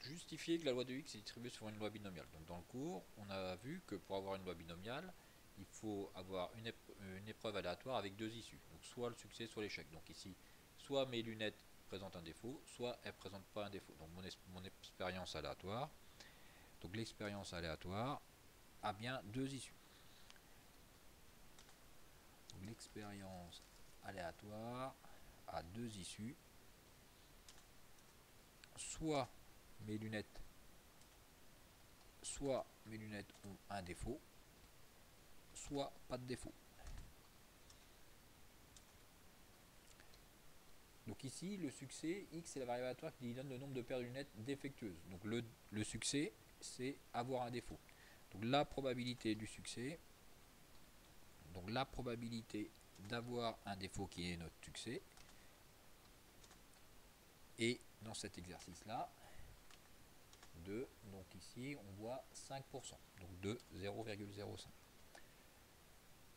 justifier que la loi de x est distribuée sur une loi binomiale. Donc dans le cours, on a vu que pour avoir une loi binomiale, il faut avoir une épreuve aléatoire avec deux issues. Donc soit le succès, soit l'échec. Donc ici, soit mes lunettes présentent un défaut, soit elles ne présentent pas un défaut. Donc mon expérience aléatoire, donc l'expérience aléatoire a bien deux issues. L'expérience aléatoire a deux issues. Soit mes lunettes ont un défaut, soit pas de défaut. Donc ici, le succès, x, c'est la variable aléatoire qui donne le nombre de paires de lunettes défectueuses. Donc le succès, c'est avoir un défaut. Donc la probabilité du succès, donc la probabilité d'avoir un défaut qui est notre succès, et dans cet exercice-là, donc ici, on voit 5%, donc de 0,05.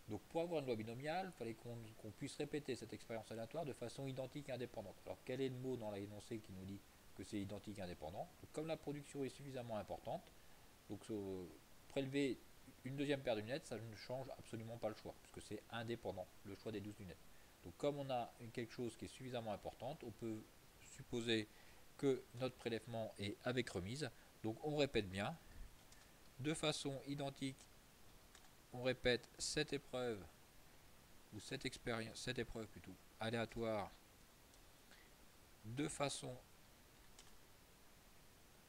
Donc pour avoir une loi binomiale, il fallait qu'on puisse répéter cette expérience aléatoire de façon identique et indépendante. Alors quel est le mot dans l'énoncé qui nous dit que c'est identique et indépendant? Donc, comme la production est suffisamment importante, donc prélever une deuxième paire de lunettes, ça ne change absolument pas le choix, puisque c'est indépendant, le choix des 12 lunettes. Donc comme on a quelque chose qui est suffisamment importante, on peut supposer que notre prélèvement est avec remise. Donc on répète bien, de façon identique, on répète cette épreuve, ou cette épreuve plutôt, aléatoire, de façon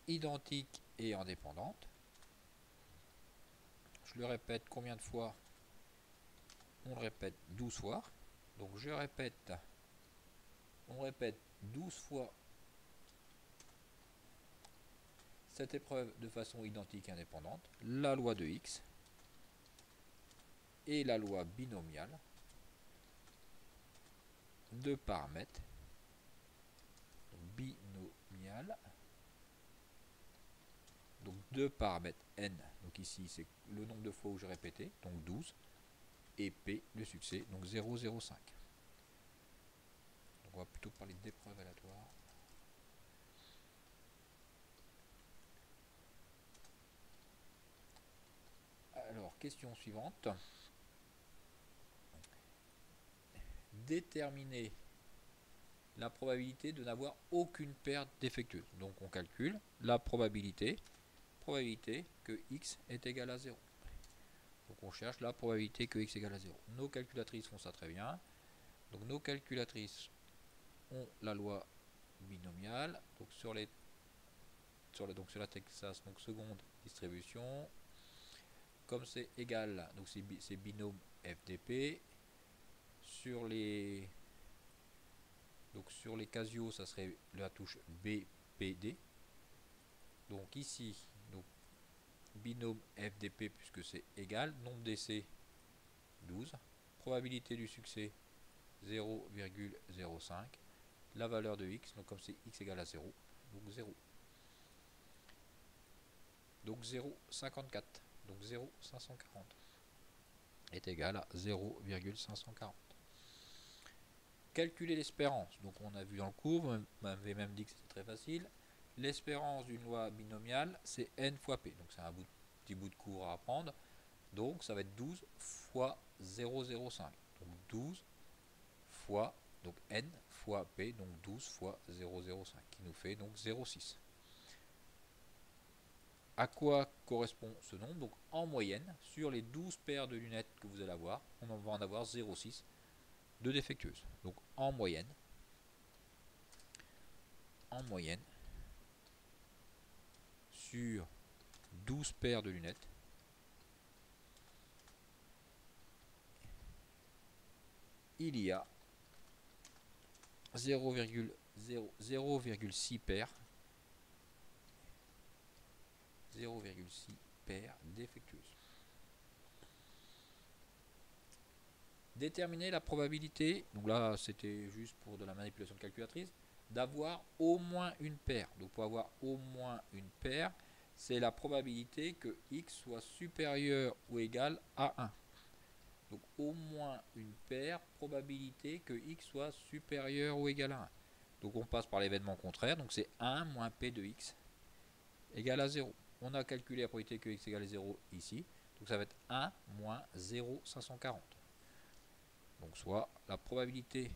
identique et indépendante. Je le répète combien de fois? On le répète 12 fois. Donc on répète 12 fois cette épreuve de façon identique et indépendante, la loi de x et la loi binomiale de paramètres, binomiale, donc de paramètres n, donc ici c'est le nombre de fois où j'ai répété, donc 12, et p, le succès, donc 0,05. Donc on va plutôt parler d'épreuve aléatoire. Alors, question suivante. Déterminer la probabilité de n'avoir aucune paire défectueuse. Donc on calcule la probabilité que x est égal à 0. Donc on cherche la probabilité que x est égal à 0. Nos calculatrices font ça très bien. Donc nos calculatrices ont la loi binomiale. Donc sur la Texas, donc seconde distribution, comme c'est égal, donc c'est binôme FDP. Sur les Casio, ça serait la touche BPD. Donc ici, donc binôme FDP puisque c'est égal, nombre d'essais 12, probabilité du succès 0,05, la valeur de x, donc comme c'est x égale à 0, donc 0. Donc 0,54, donc 0,540 est égal à 0,540. Calculer l'espérance, donc on a vu dans le cours, on m'avait même dit que c'était très facile. L'espérance d'une loi binomiale, c'est n fois p, donc c'est un petit bout de cours à apprendre. Donc ça va être 12 fois 0,05. Donc 12 fois, donc n fois p, donc 12 fois 0,05, qui nous fait donc 0,6. À quoi correspond ce nombre? Donc en moyenne, sur les 12 paires de lunettes que vous allez avoir, on va en avoir 0,6 de défectueuses. Donc en moyenne, sur 12 paires de lunettes, il y a 0,6 paires 0,6 paires défectueuses. Déterminer la probabilité, donc là c'était juste pour de la manipulation de calculatrice, d'avoir au moins une paire. Donc pour avoir au moins une paire, c'est la probabilité que x soit supérieur ou égal à 1. Donc au moins une paire, probabilité que x soit supérieur ou égal à 1. Donc on passe par l'événement contraire, donc c'est 1 moins p de x égale à 0. On a calculé la probabilité que x égale à 0 ici. Donc ça va être 1 moins 0,540. Donc soit la probabilité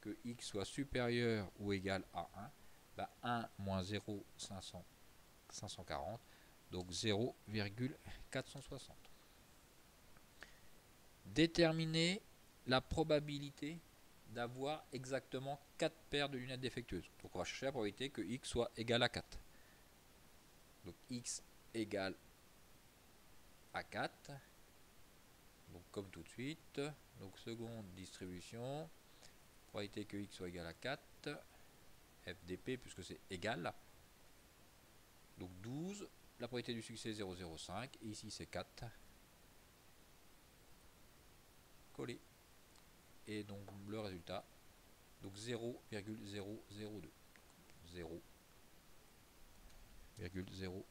que x soit supérieur ou égal à 1, bah 1 moins 0,540, donc 0,460. Déterminer la probabilité d'avoir exactement 4 paires de lunettes défectueuses. Donc on va chercher la probabilité que x soit égal à 4. Donc x égale à 4. Donc comme tout de suite, donc seconde distribution, probabilité que x soit égal à 4, FDP puisque c'est égal. Donc 12, la probabilité du succès 0,05, et ici c'est 4. Collé. Et donc le résultat, donc 0,002. 0,002.